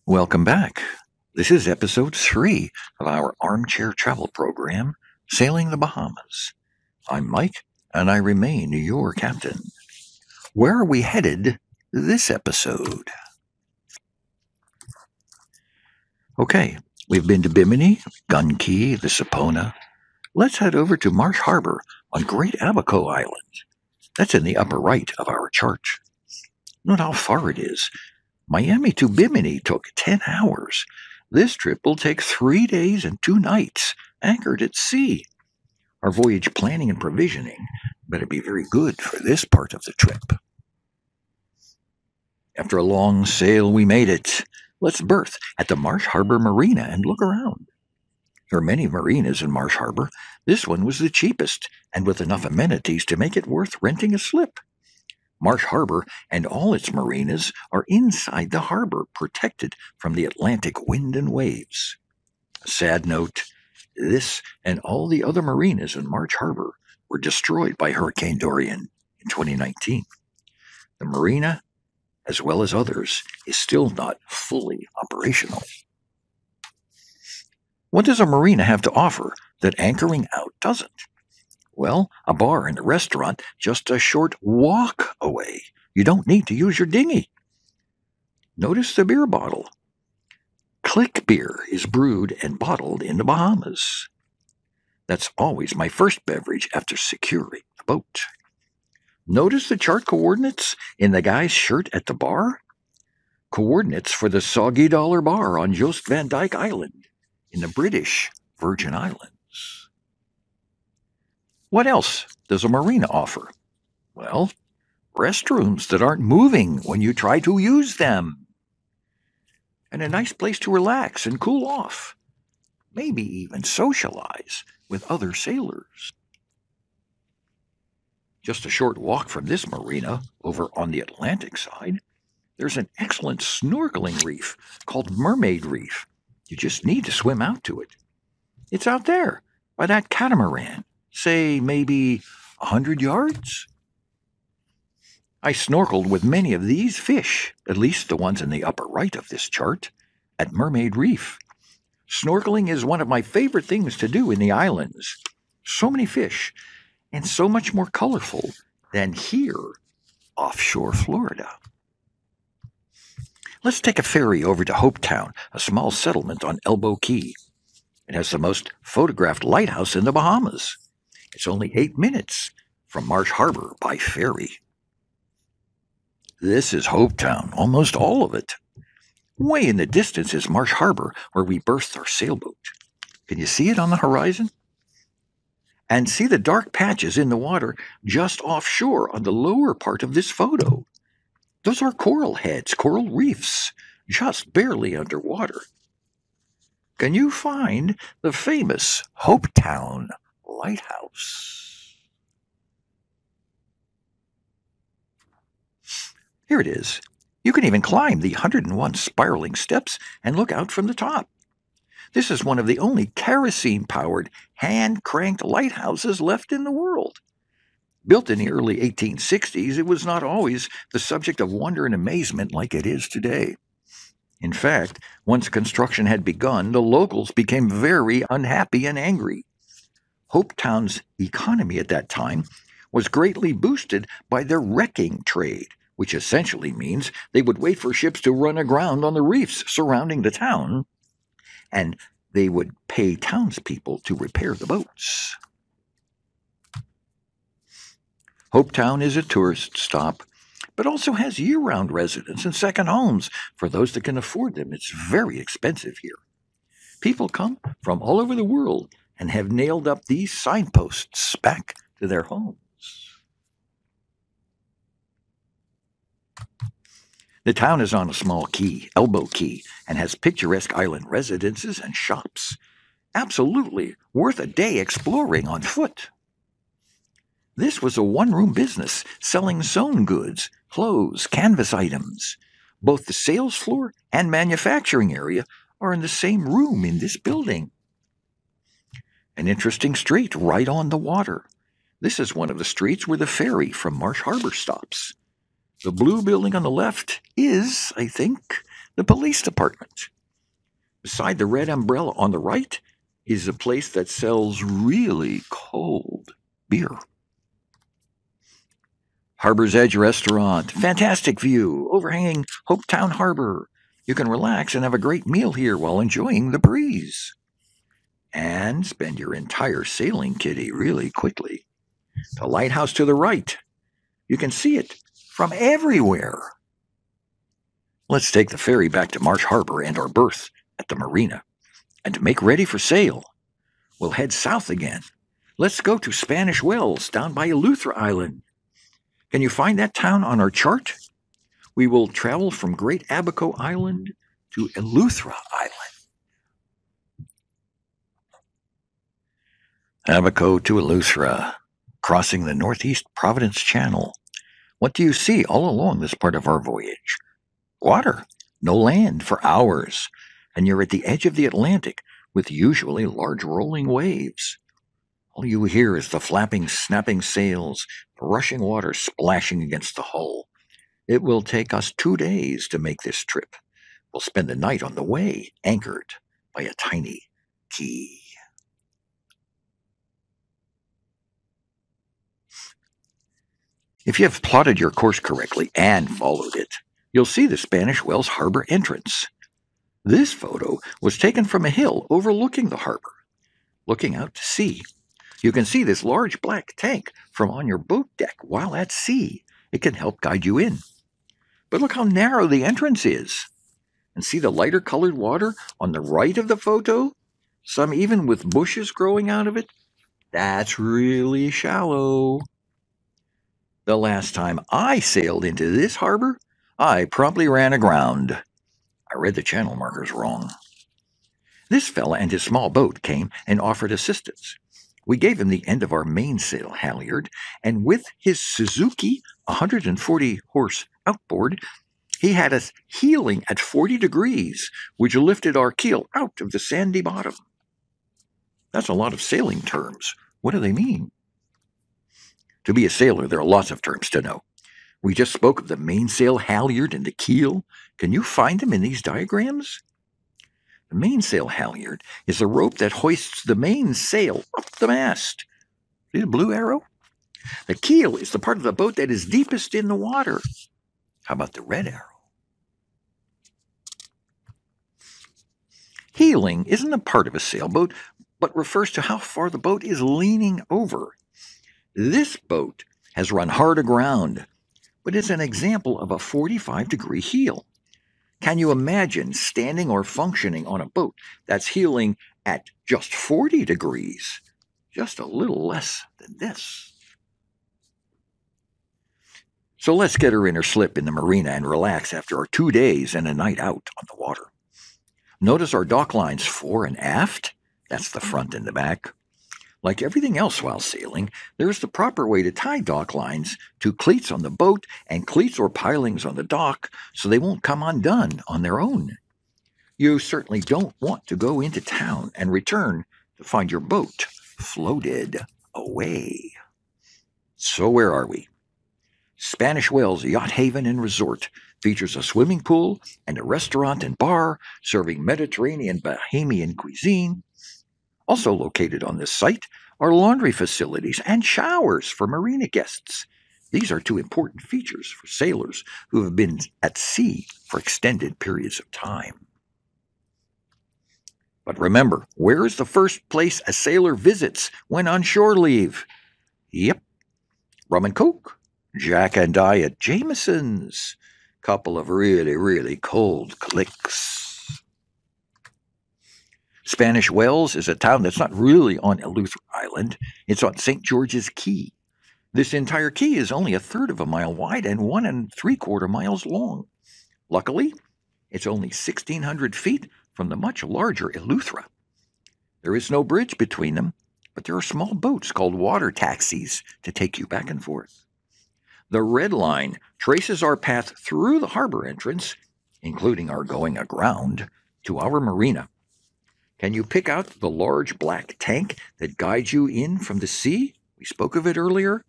Welcome back. This is episode 3 of our Armchair travel program, Sailing the Bahamas. I'm Mike, and I remain your captain. Where are we headed this episode? Okay, we've been to Bimini, Gun Key, the Sapona. Let's head over to Marsh Harbor on Great Abaco Island. That's in the upper right of our chart. Note how far it is. Miami to Bimini took 10 hours. This trip will take 3 days and 2 nights, anchored at sea. Our voyage planning and provisioning better be very good for this part of the trip. After a long sail, we made it. Let's berth at the Marsh Harbor Marina and look around. There are many marinas in Marsh Harbor. This one was the cheapest, and with enough amenities to make it worth renting a slip. Marsh Harbor and all its marinas are inside the harbor, protected from the Atlantic wind and waves. A sad note, this and all the other marinas in Marsh Harbor were destroyed by Hurricane Dorian in 2019. The marina, as well as others, is still not fully operational. What does a marina have to offer that anchoring out doesn't? Well, a bar and a restaurant just a short walk away. You don't need to use your dinghy. Notice the beer bottle. Click beer is brewed and bottled in the Bahamas. That's always my first beverage after securing the boat. Notice the chart coordinates in the guy's shirt at the bar? Coordinates for the Soggy Dollar Bar on Jost Van Dyke Island in the British Virgin Islands. What else does a marina offer? Well, restrooms that aren't moving when you try to use them. And a nice place to relax and cool off. Maybe even socialize with other sailors. Just a short walk from this marina, over on the Atlantic side, there's an excellent snorkeling reef called Mermaid Reef. You just need to swim out to it. It's out there, by that catamaran, say maybe 100 yards. I snorkeled with many of these fish, at least the ones in the upper right of this chart, at Mermaid Reef. Snorkeling is one of my favorite things to do in the islands. So many fish, and so much more colorful than here, offshore Florida. Let's take a ferry over to Hopetown, a small settlement on Elbow Key. It has the most photographed lighthouse in the Bahamas. It's only 8 minutes from Marsh Harbor by ferry. This is Hopetown, almost all of it. Way in the distance is Marsh Harbor, where we berthed our sailboat. Can you see it on the horizon? And see the dark patches in the water just offshore on the lower part of this photo. Those are coral heads, coral reefs, just barely underwater. Can you find the famous Hopetown Lighthouse? Here it is. You can even climb the 101 spiraling steps and look out from the top. This is one of the only kerosene-powered, hand-cranked lighthouses left in the world. Built in the early 1860s, it was not always the subject of wonder and amazement like it is today. In fact, once construction had begun, the locals became very unhappy and angry. Hopetown's economy at that time was greatly boosted by their wrecking trade, which essentially means they would wait for ships to run aground on the reefs surrounding the town, and they would pay townspeople to repair the boats. Hopetown is a tourist stop, but also has year-round residents and second homes for those that can afford them. It's very expensive here. People come from all over the world and have nailed up these signposts back to their homes. The town is on a small key, Elbow Key, and has picturesque island residences and shops. Absolutely worth a day exploring on foot. This was a one-room business selling sewn goods, clothes, canvas items. Both the sales floor and manufacturing area are in the same room in this building. An interesting street right on the water. This is one of the streets where the ferry from Marsh Harbor stops. The blue building on the left is, I think, the police department. Beside the red umbrella on the right is a place that sells really cold beer. Harbor's Edge Restaurant. Fantastic view, overhanging Hopetown Harbor. You can relax and have a great meal here while enjoying the breeze. And spend your entire sailing kitty really quickly. The lighthouse to the right. You can see it from everywhere. Let's take the ferry back to Marsh Harbor and our berth at the marina. And to make ready for sail, we'll head south again. Let's go to Spanish Wells down by Eleuthera Island. Can you find that town on our chart? We will travel from Great Abaco Island to Eleuthera Island. Abaco to Eleuthera, crossing the northeast Providence Channel. What do you see all along this part of our voyage? Water, no land for hours, and you're at the edge of the Atlantic with usually large rolling waves. All you hear is the flapping, snapping sails, the rushing water splashing against the hull. It will take us 2 days to make this trip. We'll spend the night on the way, anchored by a tiny key. If you have plotted your course correctly and followed it, you'll see the Spanish Wells Harbor entrance. This photo was taken from a hill overlooking the harbor, looking out to sea. You can see this large black tank from on your boat deck while at sea. It can help guide you in. But look how narrow the entrance is. And see the lighter colored water on the right of the photo? Some even with bushes growing out of it? That's really shallow. The last time I sailed into this harbor, I promptly ran aground. I read the channel markers wrong. This fella and his small boat came and offered assistance. We gave him the end of our mainsail halyard, and with his Suzuki 140-horse outboard, he had us heeling at 40 degrees, which lifted our keel out of the sandy bottom. That's a lot of sailing terms. What do they mean? To be a sailor, there are lots of terms to know. We just spoke of the mainsail halyard and the keel. Can you find them in these diagrams? The mainsail halyard is a rope that hoists the main sail up the mast. See the blue arrow? The keel is the part of the boat that is deepest in the water. How about the red arrow? Heeling isn't a part of a sailboat, but refers to how far the boat is leaning over. This boat has run hard aground, but is an example of a 45-degree heel. Can you imagine standing or functioning on a boat that's heeling at just 40 degrees? Just a little less than this. So let's get her in her slip in the marina and relax after our 2 days and a night out on the water. Notice our dock lines fore and aft. That's the front and the back. Like everything else while sailing, there's the proper way to tie dock lines to cleats on the boat and cleats or pilings on the dock so they won't come undone on their own. You certainly don't want to go into town and return to find your boat floated away. So where are we? Spanish Wells Yacht Haven and Resort features a swimming pool and a restaurant and bar serving Mediterranean Bahamian cuisine. Also located on this site are laundry facilities and showers for marina guests. These are 2 important features for sailors who have been at sea for extended periods of time. But remember, where is the first place a sailor visits when on shore leave? Yep, rum and coke, Jack and Diet Jameson's. Couple of really, really cold clicks. Spanish Wells is a town that's not really on Eleuthera Island. It's on St. George's Key. This entire key is only 1/3 of a mile wide and 1 3/4 miles long. Luckily, it's only 1,600 feet from the much larger Eleuthera. There is no bridge between them, but there are small boats called water taxis to take you back and forth. The red line traces our path through the harbor entrance, including our going aground, to our marina. Can you pick out the large black tank that guides you in from the sea? We spoke of it earlier.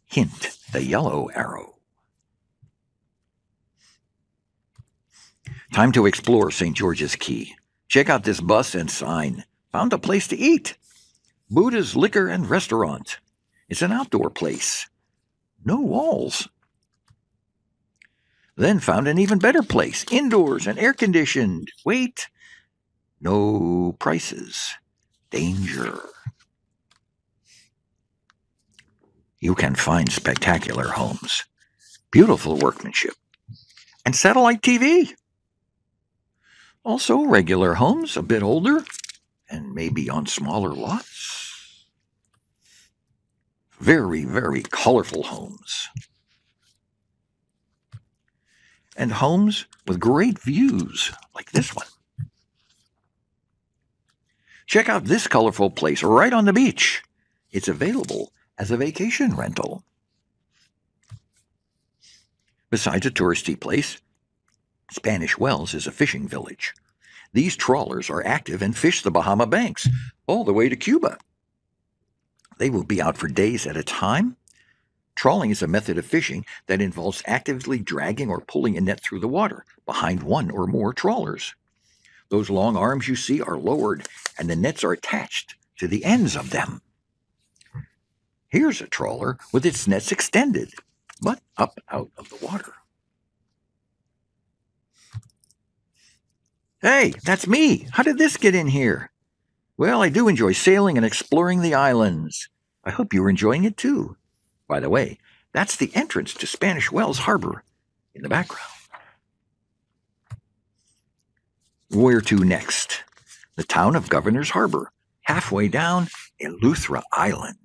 Hint, the yellow arrow. Time to explore St. George's Key. Check out this bus and sign. Found a place to eat. Buddha's Liquor and Restaurant. It's an outdoor place. No walls. Then found an even better place. Indoors and air-conditioned. Wait. No prices. Danger. You can find spectacular homes, beautiful workmanship, and satellite TV. Also regular homes, a bit older, and maybe on smaller lots. Very, very colorful homes. And homes with great views, like this one. Check out this colorful place right on the beach. It's available as a vacation rental. Besides a touristy place, Spanish Wells is a fishing village. These trawlers are active and fish the Bahama banks all the way to Cuba. They will be out for days at a time. Trawling is a method of fishing that involves actively dragging or pulling a net through the water behind one or more trawlers. Those long arms you see are lowered, and the nets are attached to the ends of them. Here's a trawler with its nets extended, but up out of the water. Hey, that's me. How did this get in here? Well, I do enjoy sailing and exploring the islands. I hope you're enjoying it too. By the way, that's the entrance to Spanish Wells Harbor in the background. Where to next? The town of Governor's Harbor, halfway down Eleuthera Island.